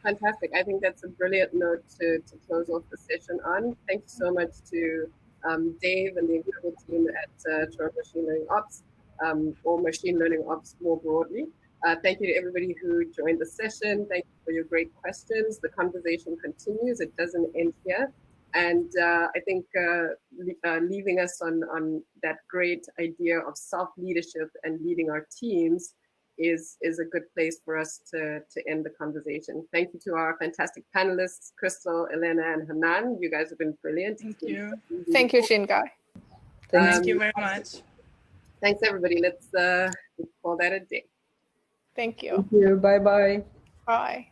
Fantastic. I think that's a brilliant note to close off the session on. Thank you so much to Dave and the incredible team at Toronto Machine Learning Ops, or Machine Learning Ops more broadly. Thank you to everybody who joined the session. Thank you for your great questions. The conversation continues. It doesn't end here. And I think leaving us on that great idea of self-leadership and leading our teams is a good place for us to end the conversation. Thank you to our fantastic panelists, Christal, Elena, and Hanan. You guys have been brilliant. Thank you. Thank you, Shingai. Thank you very much. Thanks, everybody. Let's call that a day. Thank you. Thank you. Bye-bye. Bye.